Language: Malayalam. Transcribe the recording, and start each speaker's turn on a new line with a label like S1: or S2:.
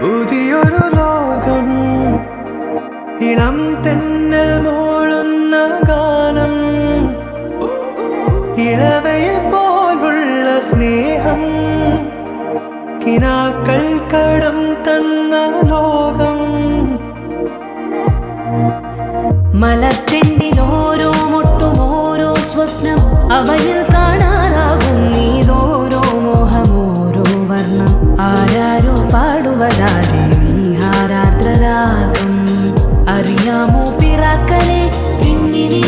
S1: പുതിയൊരു ലോകം ഇളം തെന്നൽ മൂളുന്ന ഗാനം ഇളവയിൽ പോലുള്ള സ്നേഹം കിനാക്കൾ കടം തന്ന ലോകം
S2: മലച്ചെണ്ടിലോരോ മുട്ടും ഓരോ സ്വപ്നം അവയിൽ കാണാനാകും നീതോരോ മോഹമോരോ വർണ്ണം ആരാരോ പാടുവതാതെ നീഹാരാർദ്രരാഗം അറിയാമോ പിറാക്കളെ എങ്ങനെ